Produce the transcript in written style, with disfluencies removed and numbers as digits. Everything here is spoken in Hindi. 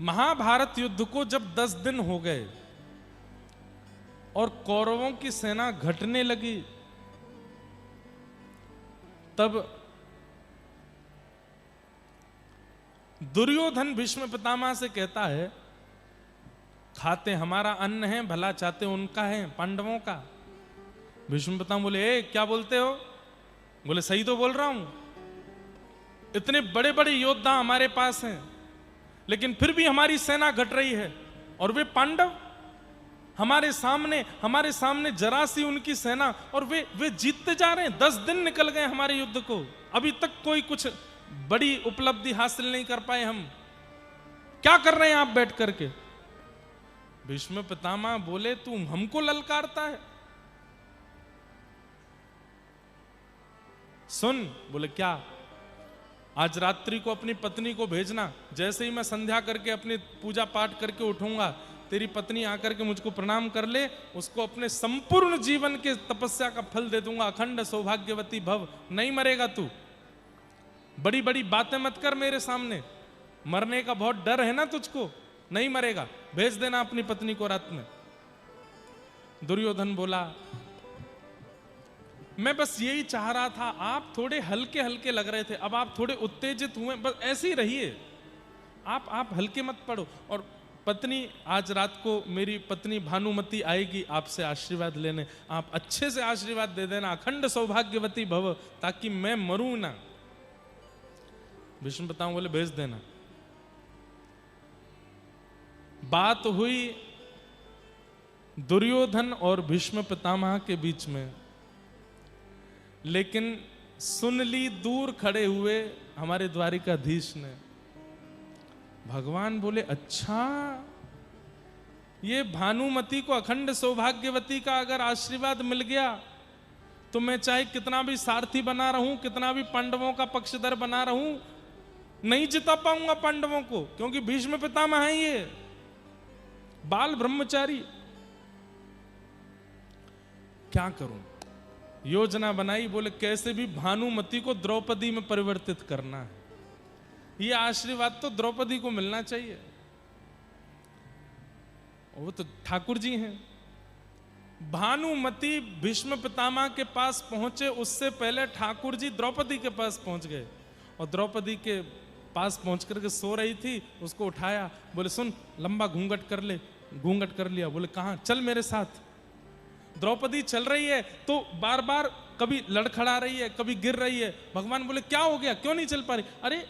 महाभारत युद्ध को जब 10 दिन हो गए और कौरवों की सेना घटने लगी, तब दुर्योधन भीष्म पितामह से कहता है, खाते हमारा अन्न है, भला चाहते उनका है, पांडवों का। भीष्म पितामह बोले, क्या बोलते हो? बोले, सही तो बोल रहा हूं, इतने बड़े बड़े योद्धा हमारे पास हैं, लेकिन फिर भी हमारी सेना घट रही है, और वे पांडव हमारे सामने जरा सी उनकी सेना, और वे जीतते जा रहे हैं। 10 दिन निकल गए हमारे युद्ध को, अभी तक कोई कुछ बड़ी उपलब्धि हासिल नहीं कर पाए। हम क्या कर रहे हैं आप बैठ करके? भीष्म पितामह बोले, तू हमको ललकारता है? सुन। बोले, क्या? आज रात्रि को अपनी पत्नी को भेजना, जैसे ही मैं संध्या करके अपनी पूजा पाठ करके उठूंगा, तेरी पत्नी आकर के मुझको प्रणाम कर ले, उसको अपने संपूर्ण जीवन के तपस्या का फल दे दूंगा, अखंड सौभाग्यवती भव। नहीं मरेगा तू, बड़ी बड़ी बातें मत कर मेरे सामने, मरने का बहुत डर है ना तुझको, नहीं मरेगा, भेज देना अपनी पत्नी को रात में। दुर्योधन बोला, मैं बस यही चाह रहा था, आप थोड़े हल्के हल्के लग रहे थे, अब आप थोड़े उत्तेजित हुए, बस ऐसे ही रहिए, आप हल्के मत पड़ो। और पत्नी, आज रात को मेरी पत्नी भानुमति आएगी आपसे आशीर्वाद लेने, आप अच्छे से आशीर्वाद दे देना, अखंड सौभाग्यवती भव, ताकि मैं मरूं ना। भीष्म पितामह बोले, भेज देना। बात हुई दुर्योधन और भीष्म पितामह के बीच में, लेकिन सुन ली दूर खड़े हुए हमारे द्वारिकाधीश ने। भगवान बोले, अच्छा, ये भानुमति को अखंड सौभाग्यवती का अगर आशीर्वाद मिल गया, तो मैं चाहे कितना भी सारथी बना रहूं, कितना भी पांडवों का पक्षधर बना रहूं, नहीं जिता पाऊंगा पांडवों को, क्योंकि भीष्म पितामह है ये बाल ब्रह्मचारी। क्या करूं? योजना बनाई, बोले कैसे भी भानुमति को द्रौपदी में परिवर्तित करना है, ये आशीर्वाद तो द्रौपदी को मिलना चाहिए, वो तो ठाकुर जी हैं। भानुमति भीष्म पितामह के पास पहुंचे, उससे पहले ठाकुर जी द्रौपदी के पास पहुंच गए, और द्रौपदी के पास पहुंच करके सो रही थी, उसको उठाया, बोले, सुन, लंबा घूंघट कर ले। घूंघट कर लिया। बोले, कहां? चल मेरे साथ। द्रौपदी चल रही है तो बार बार कभी लड़खड़ा रही है, कभी गिर रही है। भगवान बोले, क्या हो गया, क्यों नहीं चल पा रही? अरे